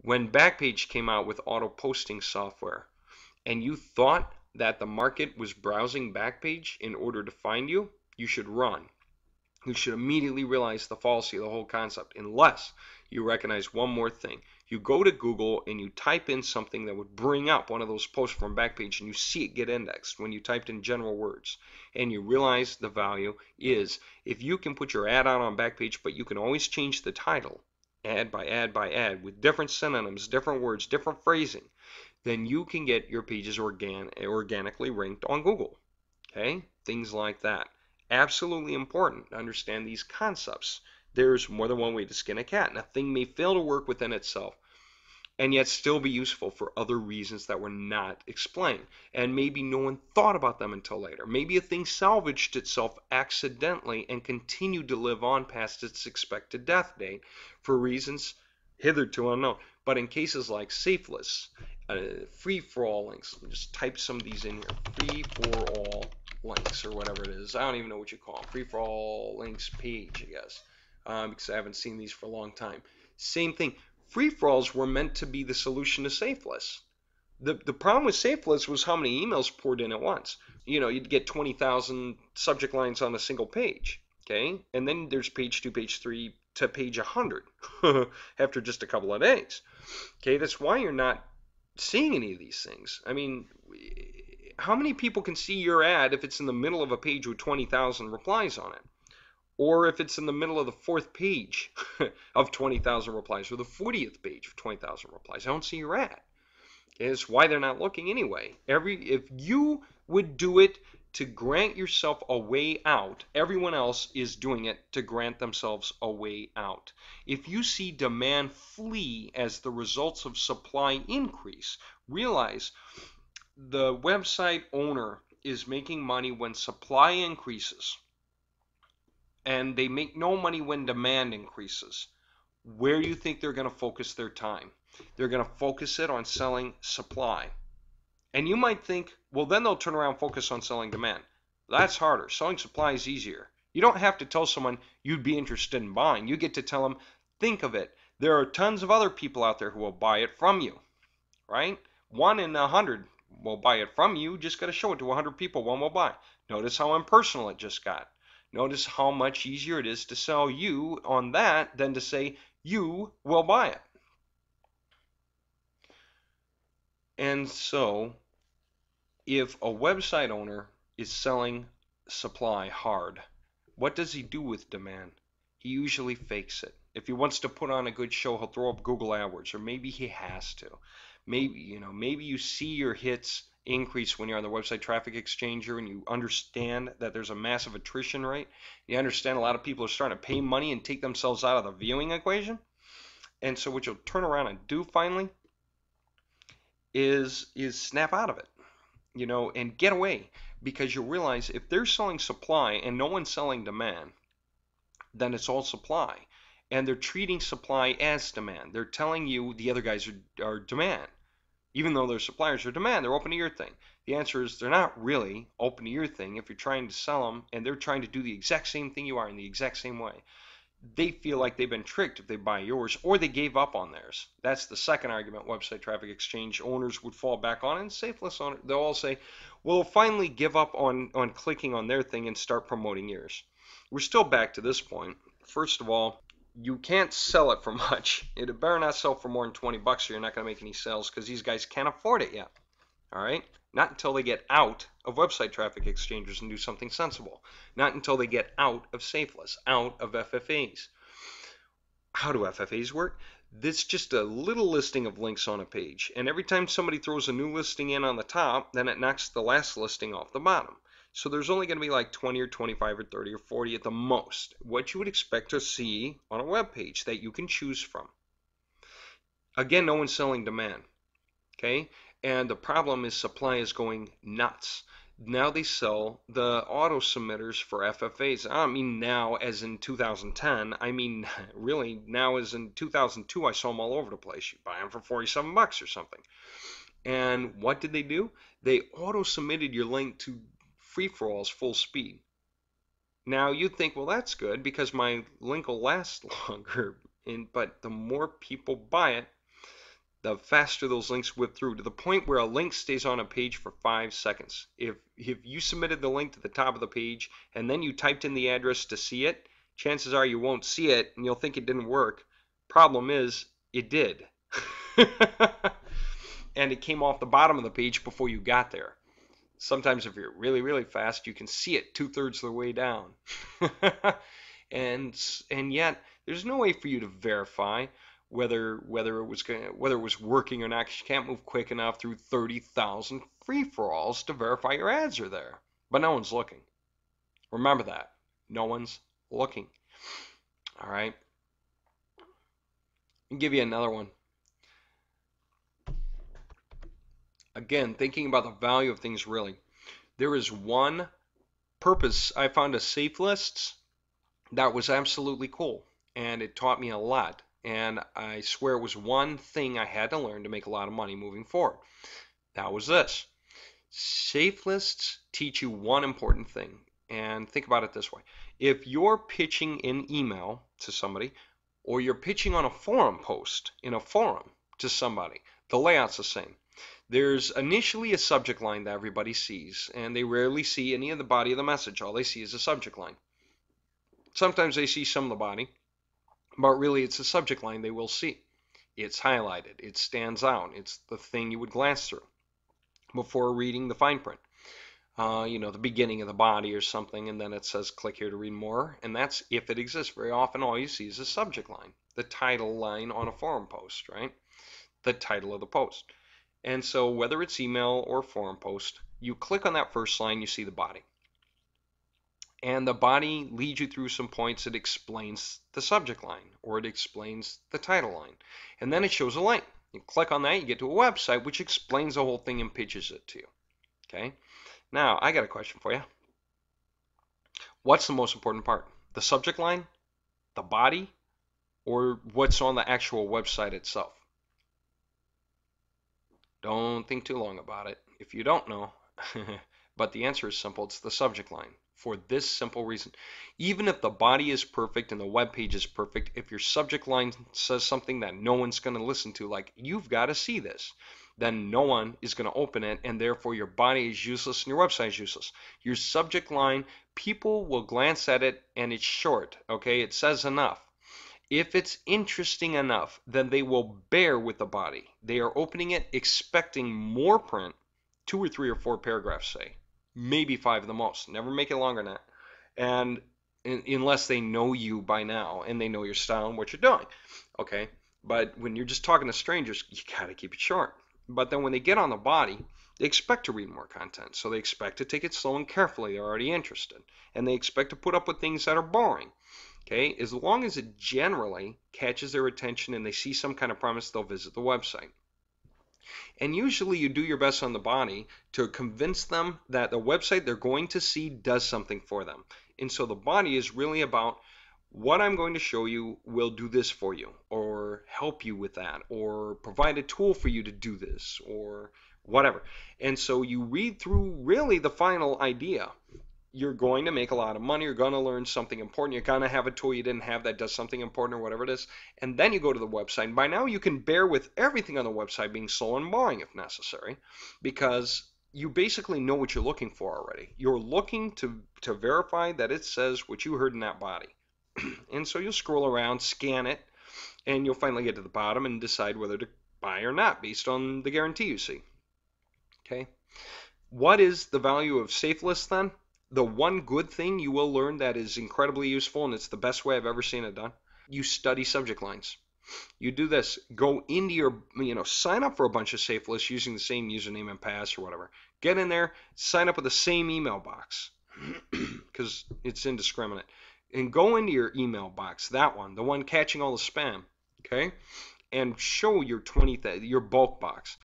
When Backpage came out with auto posting software and you thought that the market was browsing Backpage in order to find you, you should run. You should immediately realize the fallacy of the whole concept, unless you recognize one more thing. You go to Google and you type in something that would bring up one of those posts from Backpage, and you see it get indexed when you typed in general words. And you realize the value is, if you can put your ad out on Backpage, but you can always change the title, ad by ad by ad, with different synonyms, different words, different phrasing, then you can get your pages organically ranked on Google. Okay? Things like that. Absolutely important to understand these concepts. There's more than one way to skin a cat, and a thing may fail to work within itself and yet still be useful for other reasons that were not explained. And maybe no one thought about them until later. Maybe a thing salvaged itself accidentally and continued to live on past its expected death date for reasons hitherto unknown. But in cases like Safeless, free-for-all links, just type some of these in here, free-for-all links or whatever it is. I don't even know what you call them. Free-for-all links page, I guess, because I haven't seen these for a long time. Same thing. Free-for-alls were meant to be the solution to Safeless. The problem with Safeless was how many emails poured in at once. You know, you'd get 20,000 subject lines on a single page, okay? And then there's page 2, page 3 to page 100 after just a couple of days. Okay, that's why you're not seeing any of these things. I mean, how many people can see your ad if it's in the middle of a page with 20,000 replies on it? Or if it's in the middle of the 4th page of 20,000 replies, or the 40th page of 20,000 replies. I don't see your ad. It's why they're not looking anyway. If you would do it to grant yourself a way out, everyone else is doing it to grant themselves a way out. If you see demand flee as the results of supply increase, realize the website owner is making money when supply increases, and they make no money when demand increases. Where do you think they're going to focus their time? They're going to focus it on selling supply. And you might think, well, then they'll turn around and focus on selling demand. That's harder. Selling supply is easier. You don't have to tell someone you'd be interested in buying. You get to tell them, think of it. There are tons of other people out there who will buy it from you, right? 1 in 100 will buy it from you. Just got to show it to 100 people. One will buy. Notice how impersonal it just got. Notice how much easier it is to sell you on that than to say you will buy it. And so, if a website owner is selling supply hard, what does he do with demand? He usually fakes it. If he wants to put on a good show, he'll throw up Google AdWords, or maybe he has to. Maybe you see your hits increase when you're on the website traffic exchanger and you understand that there's a massive attrition rate. You understand a lot of people are starting to pay money and take themselves out of the viewing equation. And so what you'll turn around and do finally is snap out of it, and get away, because you'll realize if they're selling supply and no one's selling demand, then it's all supply. And they're treating supply as demand. They're telling you the other guys are demand. Even though their suppliers are demand, they're open to your thing. The answer is they're not really open to your thing if you're trying to sell them and they're trying to do the exact same thing you are in the exact same way. They feel like they've been tricked if they buy yours, or they gave up on theirs. That's the second argument website traffic exchange owners would fall back on. And Safeless owners, they'll all say, well, they'll finally give up on clicking on their thing and start promoting yours. We're still back to this point. First of all, you can't sell it for much. It better not sell for more than 20 bucks or you're not going to make any sales, because these guys can't afford it yet. All right? Not until they get out of website traffic exchangers and do something sensible. Not until they get out of Safeless, out of FFAs. How do FFAs work? This is just a little listing of links on a page. And every time somebody throws a new listing in on the top, then it knocks the last listing off the bottom. So there's only going to be like 20 or 25 or 30 or 40 at the most. What you would expect to see on a web page that you can choose from. Again, no one's selling demand. Okay? And the problem is supply is going nuts. Now they sell the auto submitters for FFAs. I don't mean now as in 2010. I mean really now as in 2002. I saw them all over the place. You buy them for 47 bucks or something. And what did they do? They auto submitted your link to free-for-alls full speed. Now you'd think, well, that's good because my link will last longer. But the more people buy it, the faster those links whip through, to the point where a link stays on a page for 5 seconds. If you submitted the link to the top of the page and then you typed in the address to see it, chances are you won't see it and you'll think it didn't work. Problem is, it did. And it came off the bottom of the page before you got there. Sometimes if you're really, really fast, you can see it 2/3 of the way down. and yet there's no way for you to verify whether it was working or not, because you can't move quick enough through 30,000 free-for-alls to verify your ads are there. But no one's looking. Remember that. No one's looking. All right. I'll give you another one. Again, thinking about the value of things really. There is one purpose I found of safe lists that was absolutely cool, and it taught me a lot. And I swear it was one thing I had to learn to make a lot of money moving forward. That was this. Safe lists teach you one important thing. And think about it this way. If you're pitching in email to somebody, or you're pitching on a forum post in a forum to somebody, the layout's the same. There's initially a subject line that everybody sees, and they rarely see any of the body of the message. All they see is a subject line. Sometimes they see some of the body, but really it's a subject line they will see. It's highlighted. It stands out. It's the thing you would glance through before reading the fine print. The beginning of the body or something, and then it says click here to read more, and that's if it exists. Very often all you see is a subject line, the title line on a forum post, right? The title of the post. And so whether it's email or forum post, you click on that first line, you see the body. And the body leads you through some points that explains the subject line, or it explains the title line. And then it shows a link. You click on that, you get to a website which explains the whole thing and pitches it to you. Okay? Now, I got a question for you. What's the most important part? The subject line, the body, or what's on the actual website itself? Don't think too long about it if you don't know. But the answer is simple. It's the subject line. For this simple reason. Even if the body is perfect and the web page is perfect, if your subject line says something that no one's going to listen to, like you've got to see this, then no one is going to open it, and therefore your body is useless and your website is useless. Your subject line, people will glance at it and it's short, okay? It says enough. If it's interesting enough, then they will bear with the body. They are opening it expecting more print, 2 or 3 or 4 paragraphs, say. Maybe 5 at the most. Never make it longer than that. And unless they know you by now and they know your style and what you're doing. Okay? But when you're just talking to strangers, you got to keep it short. But then when they get on the body, they expect to read more content. So they expect to take it slow and carefully. They're already interested. And they expect to put up with things that are boring. Okay? As long as it generally catches their attention and they see some kind of promise, they'll visit the website. And usually you do your best on the body to convince them that the website they're going to see does something for them. And so the body is really about what I'm going to show you will do this for you, or help you with that, or provide a tool for you to do this, or whatever. And so you read through really the final idea. You're going to make a lot of money. You're going to learn something important. You're going to have a tool you didn't have that does something important or whatever it is. And then you go to the website. And by now you can bear with everything on the website being slow and boring if necessary, because you basically know what you're looking for already. You're looking to verify that it says what you heard in that body. And so you'll scroll around, scan it, and you'll finally get to the bottom and decide whether to buy or not based on the guarantee you see. Okay? What is the value of safe lists then? The one good thing you will learn that is incredibly useful, and it's the best way I've ever seen it done, you study subject lines. You do this. Go into your, sign up for a bunch of safe lists using the same username and pass or whatever. Get in there, sign up with the same email box because it's indiscriminate. And go into your email box, that one, the one catching all the spam, okay? And show your bulk box.